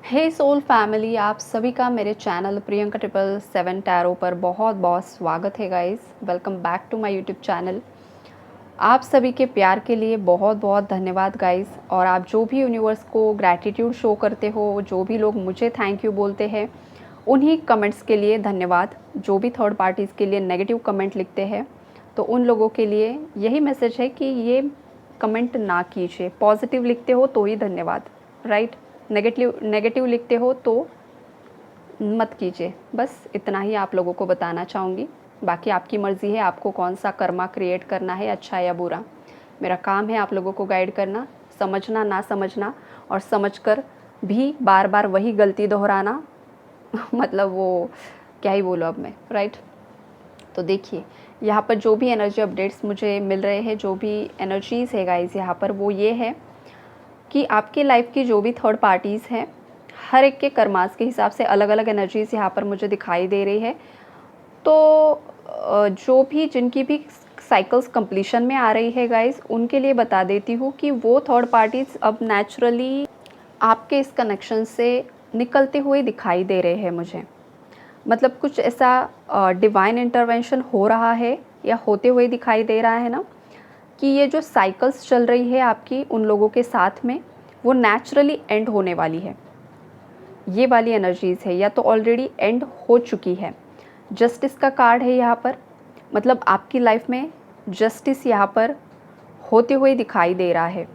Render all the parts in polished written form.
हे soul family, आप सभी का मेरे चैनल प्रियंका 777 टैरो पर बहुत बहुत स्वागत है guys. Welcome back to my YouTube channel. आप सभी के प्यार के लिए बहुत बहुत धन्यवाद गाइस। और आप जो भी यूनिवर्स को ग्रैटिट्यूड शो करते हो, जो भी लोग मुझे थैंक यू बोलते हैं, उन्हीं कमेंट्स के लिए धन्यवाद। जो भी थर्ड पार्टीज़ के लिए नेगेटिव कमेंट लिखते हैं, तो उन लोगों के लिए यही मैसेज है कि ये कमेंट ना कीजिए। पॉजिटिव लिखते हो तो ही धन्यवाद, राइट। नेगेटिव नेगेटिव लिखते हो तो मत कीजिए। बस इतना ही आप लोगों को बताना चाहूँगी। बाकी आपकी मर्ज़ी है आपको कौन सा कर्मा क्रिएट करना है, अच्छा या बुरा। मेरा काम है आप लोगों को गाइड करना, समझना ना समझना, और समझकर भी बार बार वही गलती दोहराना। मतलब वो क्या ही बोलूँ अब मैं, राइट। तो देखिए, यहाँ पर जो भी एनर्जी अपडेट्स मुझे मिल रहे हैं, जो भी एनर्जीज़ है गाइस यहाँ पर, वो ये है कि आपकी लाइफ की जो भी थर्ड पार्टीज़ हैं, हर एक के कर्मास के हिसाब से अलग अलग एनर्जीज़ यहाँ पर मुझे दिखाई दे रही है। तो जो भी जिनकी भी साइकिल्स कंप्लीशन में आ रही है गाइस, उनके लिए बता देती हूँ कि वो थर्ड पार्टीज़ अब नेचुरली आपके इस कनेक्शन से निकलते हुए दिखाई दे रहे हैं मुझे। मतलब कुछ ऐसा डिवाइन इंटरवेंशन हो रहा है या होते हुए दिखाई दे रहा है ना, कि ये जो साइकिल्स चल रही है आपकी उन लोगों के साथ में, वो नेचुरली एंड होने वाली है। ये वाली एनर्जीज़ है या तो ऑलरेडी एंड हो चुकी है। जस्टिस का कार्ड है यहाँ पर, मतलब आपकी लाइफ में जस्टिस यहाँ पर होते हुए दिखाई दे रहा है।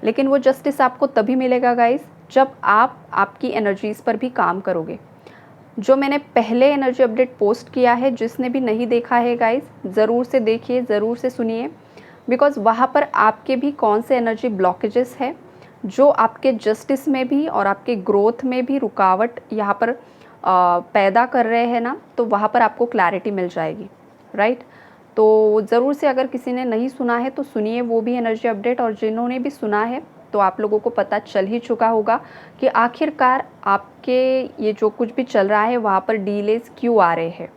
लेकिन वो जस्टिस आपको तभी मिलेगा गाइस, जब आप आपकी एनर्जीज़ पर भी काम करोगे। जो मैंने पहले एनर्जी अपडेट पोस्ट किया है, जिसने भी नहीं देखा है गाइस, ज़रूर से देखिए, ज़रूर से सुनिए। बिकॉज़ वहाँ पर आपके भी कौन से एनर्जी ब्लॉकेजेस है जो आपके जस्टिस में भी और आपके ग्रोथ में भी रुकावट यहाँ पर पैदा कर रहे हैं ना, तो वहाँ पर आपको क्लैरिटी मिल जाएगी, राइट। तो ज़रूर से अगर किसी ने नहीं सुना है तो सुनिए वो भी एनर्जी अपडेट, और जिन्होंने भी सुना है तो आप लोगों को पता चल ही चुका होगा कि आखिरकार आपके ये जो कुछ भी चल रहा है वहाँ पर डीलेस क्यों आ रहे हैं।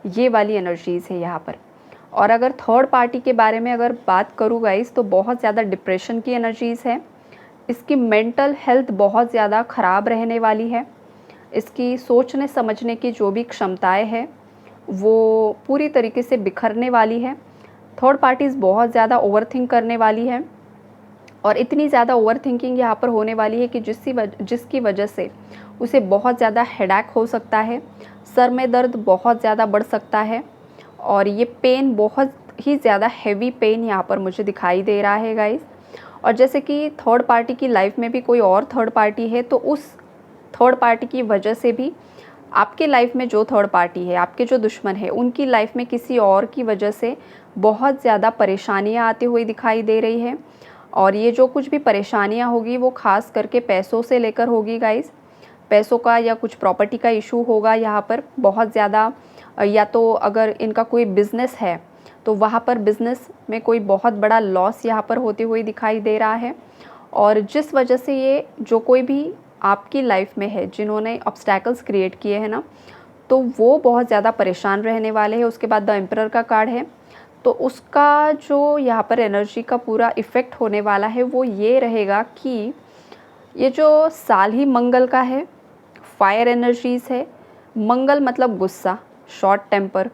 ये वाली एनर्जीज़ है यहाँ पर। और अगर थर्ड पार्टी के बारे में अगर बात करूँ गाइस, तो बहुत ज़्यादा डिप्रेशन की एनर्जीज़ है। इसकी मेंटल हेल्थ बहुत ज़्यादा ख़राब रहने वाली है। इसकी सोचने समझने की जो भी क्षमताएं हैं वो पूरी तरीके से बिखरने वाली है। थर्ड पार्टीज़ बहुत ज़्यादा ओवरथिंक करने वाली है, और इतनी ज़्यादा ओवरथिंकिंग यहाँ पर होने वाली है कि जिसकी वजह से उसे बहुत ज़्यादा हेडेक हो सकता है, सर में दर्द बहुत ज़्यादा बढ़ सकता है, और ये पेन बहुत ही ज़्यादा हैवी पेन यहाँ पर मुझे दिखाई दे रहा है गाइस। और जैसे कि थर्ड पार्टी की लाइफ में भी कोई और थर्ड पार्टी है, तो उस थर्ड पार्टी की वजह से भी आपके लाइफ में जो थर्ड पार्टी है, आपके जो दुश्मन है, उनकी लाइफ में किसी और की वजह से बहुत ज़्यादा परेशानियाँ आती हुई दिखाई दे रही है। और ये जो कुछ भी परेशानियाँ होगी वो ख़ास करके पैसों से लेकर होगी गाइस। पैसों का या कुछ प्रॉपर्टी का इशू होगा यहाँ पर बहुत ज़्यादा। या तो अगर इनका कोई बिज़नेस है तो वहाँ पर बिज़नेस में कोई बहुत बड़ा लॉस यहाँ पर होते हुए दिखाई दे रहा है। और जिस वजह से ये जो कोई भी आपकी लाइफ में है, जिन्होंने ऑब्स्टैकल्स क्रिएट किए हैं ना, तो वो बहुत ज़्यादा परेशान रहने वाले हैं। उसके बाद द एम्परर का कार्ड है, तो उसका जो यहाँ पर एनर्जी का पूरा इफ़ेक्ट होने वाला है वो ये रहेगा कि ये जो साल ही मंगल का है, फायर एनर्जीज़ है। मंगल मतलब गुस्सा, शॉर्ट टेम्पर।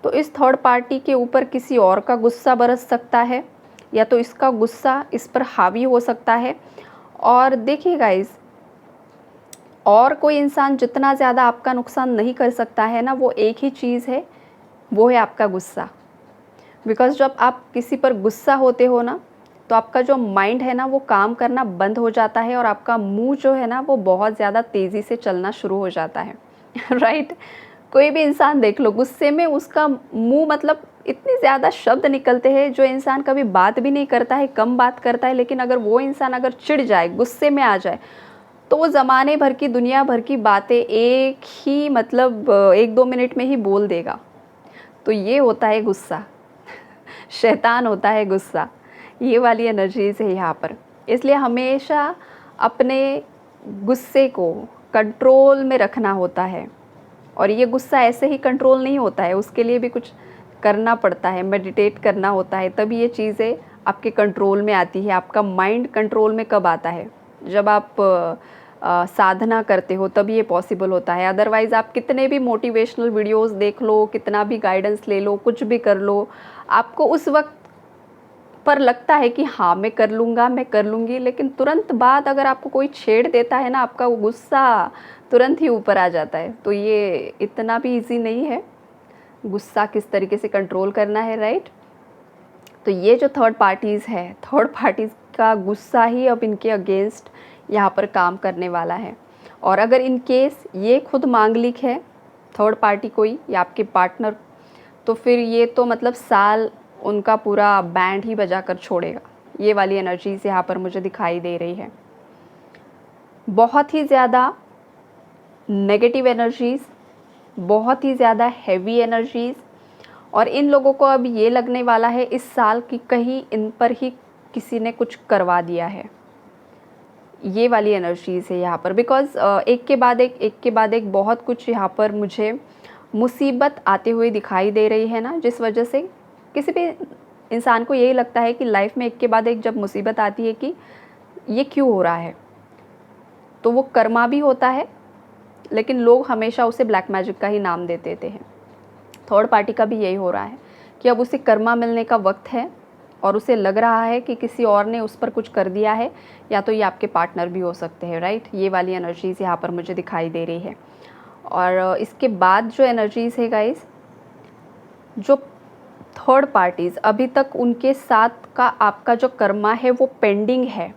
तो इस थर्ड पार्टी के ऊपर किसी और का गुस्सा बरस सकता है, या तो इसका गुस्सा इस पर हावी हो सकता है। और देखिए गाइस, और कोई इंसान जितना ज़्यादा आपका नुकसान नहीं कर सकता है ना, वो एक ही चीज़ है, वो है आपका गुस्सा। बिकॉज़ जब आप किसी पर गुस्सा होते हो ना, तो आपका जो माइंड है ना वो काम करना बंद हो जाता है, और आपका मुंह जो है ना वो बहुत ज़्यादा तेज़ी से चलना शुरू हो जाता है। राइट। कोई भी इंसान देख लो, गुस्से में उसका मुंह, मतलब इतने ज़्यादा शब्द निकलते हैं। जो इंसान कभी बात भी नहीं करता है, कम बात करता है, लेकिन अगर वो इंसान अगर चिढ़ जाए, गुस्से में आ जाए, तो वो ज़माने भर की, दुनिया भर की बातें एक ही, मतलब 1-2 मिनट में ही बोल देगा। तो ये होता है गुस्सा। शैतान होता है गुस्सा। ये वाली एनर्जीज़ है यहाँ पर। इसलिए हमेशा अपने गुस्से को कंट्रोल में रखना होता है। और ये गुस्सा ऐसे ही कंट्रोल नहीं होता है, उसके लिए भी कुछ करना पड़ता है, मेडिटेट करना होता है, तभी ये चीज़ें आपके कंट्रोल में आती है। आपका माइंड कंट्रोल में कब आता है? जब आप साधना करते हो तभी ये पॉसिबल होता है। अदरवाइज़ आप कितने भी मोटिवेशनल वीडियोस देख लो, कितना भी गाइडेंस ले लो, कुछ भी कर लो, आपको उस वक्त पर लगता है कि हाँ मैं कर लूँगा, मैं कर लूँगी, लेकिन तुरंत बाद अगर आपको कोई छेड़ देता है ना, आपका वो गुस्सा तुरंत ही ऊपर आ जाता है। तो ये इतना भी ईजी नहीं है गुस्सा किस तरीके से कंट्रोल करना है, राइट। तो ये जो थर्ड पार्टीज़ है, थर्ड पार्टीज़ का गुस्सा ही अब इनके अगेंस्ट यहाँ पर काम करने वाला है। और अगर इन केस ये खुद मांगलिक है, थर्ड पार्टी कोई या आपके पार्टनर, तो फिर ये तो मतलब साल उनका पूरा बैंड ही बजा कर छोड़ेगा। ये वाली एनर्जीज़ यहाँ पर मुझे दिखाई दे रही है। बहुत ही ज़्यादा नेगेटिव एनर्जीज़, बहुत ही ज़्यादा हैवी एनर्जीज़, और इन लोगों को अब ये लगने वाला है इस साल कि कहीं इन पर ही किसी ने कुछ करवा दिया है। ये वाली एनर्जीज़ है यहाँ पर, बिकॉज़ एक के बाद एक बहुत कुछ यहाँ पर मुझे मुसीबत आते हुए दिखाई दे रही है ना, जिस वजह से किसी भी इंसान को यही लगता है कि लाइफ में एक के बाद एक जब मुसीबत आती है कि ये क्यों हो रहा है, तो वो कर्मा भी होता है, लेकिन लोग हमेशा उसे ब्लैक मैजिक का ही नाम दे देते हैं। थर्ड पार्टी का भी यही हो रहा है कि अब उसे कर्मा मिलने का वक्त है और उसे लग रहा है कि किसी और ने उस पर कुछ कर दिया है, या तो ये आपके पार्टनर भी हो सकते हैं, राइट। ये वाली एनर्जीज़ यहाँ पर मुझे दिखाई दे रही है। और इसके बाद जो एनर्जीज़ है गाइस, जो थर्ड पार्टीज़ अभी तक उनके साथ का आपका जो कर्मा है वो पेंडिंग है,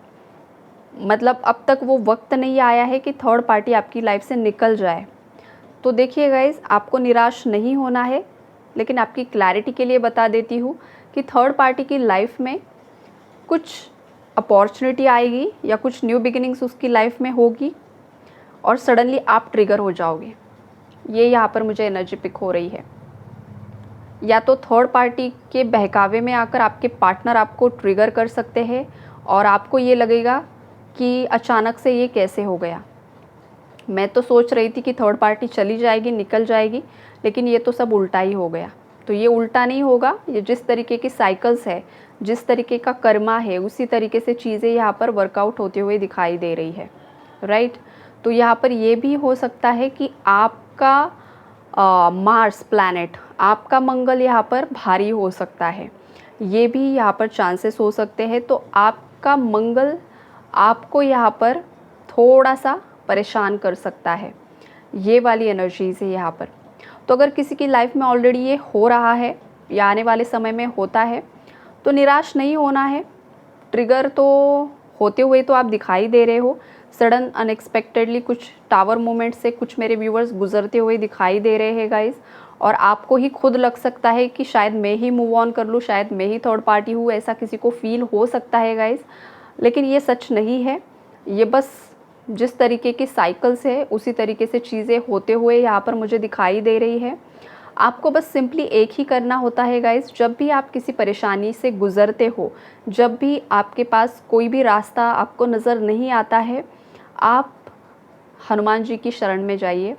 मतलब अब तक वो वक्त नहीं आया है कि थर्ड पार्टी आपकी लाइफ से निकल जाए। तो देखिए गाइस, आपको निराश नहीं होना है, लेकिन आपकी क्लैरिटी के लिए बता देती हूँ कि थर्ड पार्टी की लाइफ में कुछ अपॉर्चुनिटी आएगी या कुछ न्यू बिगिनिंग्स उसकी लाइफ में होगी और सडनली आप ट्रिगर हो जाओगे। ये यहाँ पर मुझे एनर्जी पिक हो रही है। या तो थर्ड पार्टी के बहकावे में आकर आपके पार्टनर आपको ट्रिगर कर सकते हैं और आपको ये लगेगा कि अचानक से ये कैसे हो गया, मैं तो सोच रही थी कि थर्ड पार्टी चली जाएगी, निकल जाएगी, लेकिन ये तो सब उल्टा ही हो गया। तो ये उल्टा नहीं होगा, ये जिस तरीके की साइकिल्स है, जिस तरीके का कर्मा है, उसी तरीके से चीज़ें यहाँ पर वर्कआउट होते हुए दिखाई दे रही है, राइट। तो यहाँ पर ये भी हो सकता है कि आपका मार्स प्लैनेट, आपका मंगल यहाँ पर भारी हो सकता है, ये भी यहाँ पर चांसेस हो सकते हैं। तो आपका मंगल आपको यहाँ पर थोड़ा सा परेशान कर सकता है, ये वाली एनर्जीज़ है यहाँ पर। तो अगर किसी की लाइफ में ऑलरेडी ये हो रहा है या आने वाले समय में होता है, तो निराश नहीं होना है। ट्रिगर तो होते हुए तो आप दिखाई दे रहे हो, सडन अनएक्सपेक्टेडली कुछ टावर मूवमेंट से कुछ मेरे व्यूवर्स गुजरते हुए दिखाई दे रहे हैं गाइस, और आपको ही खुद लग सकता है कि शायद मैं ही मूव ऑन कर लूँ, शायद मैं ही थर्ड पार्टी हूँ, ऐसा किसी को फील हो सकता है गाइस। लेकिन ये सच नहीं है, ये बस जिस तरीके की साइकिल्स है उसी तरीके से चीज़ें होते हुए यहाँ पर मुझे दिखाई दे रही है। आपको बस सिंपली एक ही करना होता है गाइस, जब भी आप किसी परेशानी से गुज़रते हो, जब भी आपके पास कोई भी रास्ता आपको नज़र नहीं आता है, आप हनुमान जी की शरण में जाइए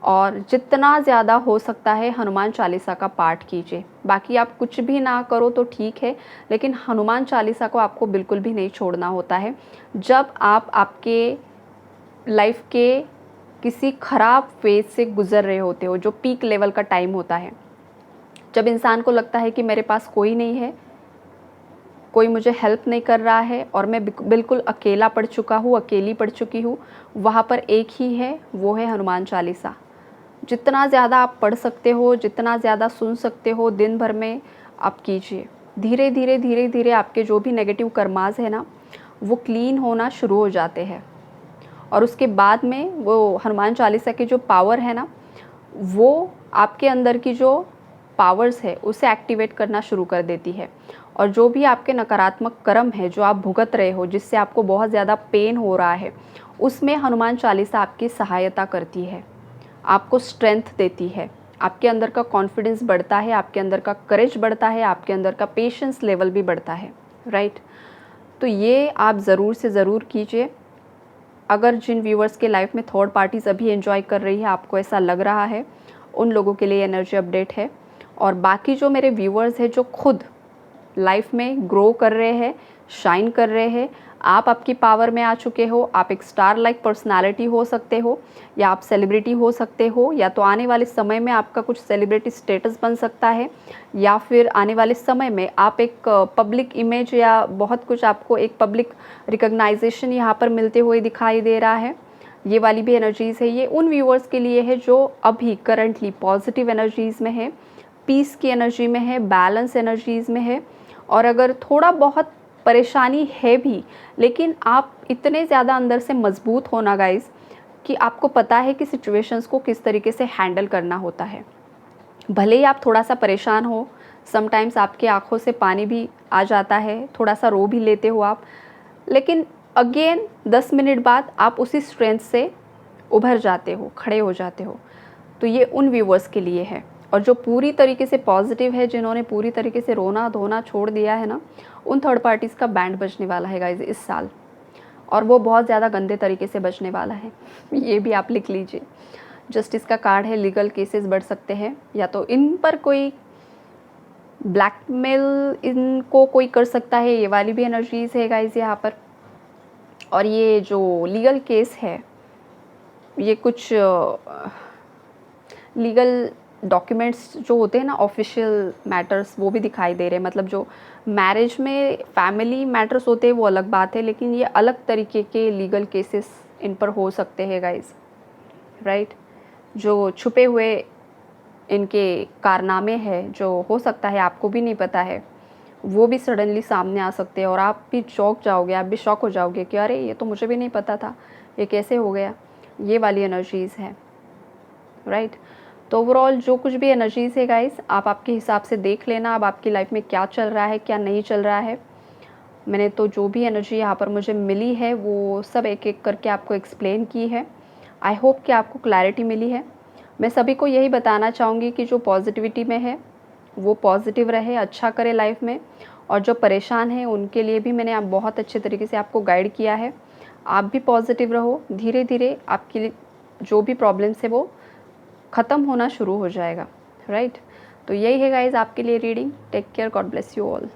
और जितना ज़्यादा हो सकता है हनुमान चालीसा का पाठ कीजिए। बाकी आप कुछ भी ना करो तो ठीक है, लेकिन हनुमान चालीसा को आपको बिल्कुल भी नहीं छोड़ना होता है। जब आप आपके लाइफ के किसी ख़राब फेज़ से गुज़र रहे होते हो, जो पीक लेवल का टाइम होता है, जब इंसान को लगता है कि मेरे पास कोई नहीं है, कोई मुझे हेल्प नहीं कर रहा है और मैं बिल्कुल अकेला पड़ चुका हूँ, अकेली पड़ चुकी हूँ, वहाँ पर एक ही है, वो है हनुमान चालीसा। जितना ज़्यादा आप पढ़ सकते हो, जितना ज़्यादा सुन सकते हो दिन भर में आप कीजिए। धीरे धीरे धीरे धीरे आपके जो भी नेगेटिव कर्मास है ना, वो क्लीन होना शुरू हो जाते हैं, और उसके बाद में वो हनुमान चालीसा की जो पावर है ना, वो आपके अंदर की जो पावर्स है उसे एक्टिवेट करना शुरू कर देती है। और जो भी आपके नकारात्मक कर्म है, जो आप भुगत रहे हो, जिससे आपको बहुत ज़्यादा पेन हो रहा है, उसमें हनुमान चालीसा आपकी सहायता करती है, आपको स्ट्रेंथ देती है, आपके अंदर का कॉन्फिडेंस बढ़ता है, आपके अंदर का करेज बढ़ता है, आपके अंदर का पेशेंस लेवल भी बढ़ता है, राइट। तो ये आप ज़रूर से ज़रूर कीजिए। अगर जिन व्यूवर्स के लाइफ में थर्ड पार्टीज़ अभी एंजॉय कर रही है, आपको ऐसा लग रहा है, उन लोगों के लिए एनर्जी अपडेट है। और बाकी जो मेरे व्यूवर्स हैं जो खुद लाइफ में ग्रो कर रहे हैं, शाइन कर रहे हैं, आप आपकी पावर में आ चुके हो, आप एक स्टार लाइक पर्सनालिटी हो सकते हो, या आप सेलिब्रिटी हो सकते हो, या तो आने वाले समय में आपका कुछ सेलिब्रिटी स्टेटस बन सकता है, या फिर आने वाले समय में आप एक पब्लिक इमेज या बहुत कुछ आपको एक पब्लिक रिकग्नाइजेशन यहाँ पर मिलते हुए दिखाई दे रहा है। ये वाली भी एनर्जीज़ है। ये उन व्यूअर्स के लिए है जो अभी करंटली पॉजिटिव एनर्जीज़ में है, पीस की एनर्जी में है, बैलेंस एनर्जीज़ में है। और अगर थोड़ा बहुत परेशानी है भी, लेकिन आप इतने ज़्यादा अंदर से मजबूत हो ना गाइज़ कि आपको पता है कि सिचुएशंस को किस तरीके से हैंडल करना होता है। भले ही आप थोड़ा सा परेशान हो, समटाइम्स आपकी आँखों से पानी भी आ जाता है, थोड़ा सा रो भी लेते हो आप, लेकिन अगेन 10 मिनट बाद आप उसी स्ट्रेंथ से उभर जाते हो, खड़े हो जाते हो। तो ये उन व्यूवर्स के लिए है। और जो पूरी तरीके से पॉजिटिव है, जिन्होंने पूरी तरीके से रोना धोना छोड़ दिया है ना, उन थर्ड पार्टीज़ का बैंड बजने वाला है गाइज़ इस साल, और वो बहुत ज़्यादा गंदे तरीके से बजने वाला है। ये भी आप लिख लीजिए। जस्टिस का कार्ड है, लीगल केसेस बढ़ सकते हैं, या तो इन पर कोई ब्लैकमेल इनको कोई कर सकता है, ये वाली भी एनर्जीज़ है गाइज़ यहाँ पर। और ये जो लीगल केस है, ये कुछ लीगल डॉक्यूमेंट्स जो होते हैं ना, ऑफिशियल मैटर्स, वो भी दिखाई दे रहे हैं। मतलब जो मैरिज में फैमिली मैटर्स होते हैं वो अलग बात है, लेकिन ये अलग तरीके के लीगल केसेस इन पर हो सकते हैं गाइज, राइट। जो छुपे हुए इनके कारनामे हैं, जो हो सकता है आपको भी नहीं पता है, वो भी सडनली सामने आ सकते हैं, और आप भी चौंक जाओगे, आप भी शॉक हो जाओगे कि अरे ये तो मुझे भी नहीं पता था, ये कैसे हो गया। ये वाली एनर्जीज़ है, राइट। तो ओवरऑल जो कुछ भी एनर्जीज़ है गाइस, आप आपके हिसाब से देख लेना अब आपकी लाइफ में क्या चल रहा है, क्या नहीं चल रहा है। मैंने तो जो भी एनर्जी यहाँ पर मुझे मिली है वो सब एक एक करके आपको एक्सप्लेन की है। आई होप कि आपको क्लैरिटी मिली है। मैं सभी को यही बताना चाहूँगी कि जो पॉजिटिविटी में है वो पॉजिटिव रहे, अच्छा करे लाइफ में, और जो परेशान हैं उनके लिए भी मैंने आप बहुत अच्छे तरीके से आपको गाइड किया है। आप भी पॉजिटिव रहो, धीरे धीरे आपकी जो भी प्रॉब्लम्स है वो ख़त्म होना शुरू हो जाएगा, राइट। तो यही है गाइज़ आपके लिए reading. Take care, God bless you all.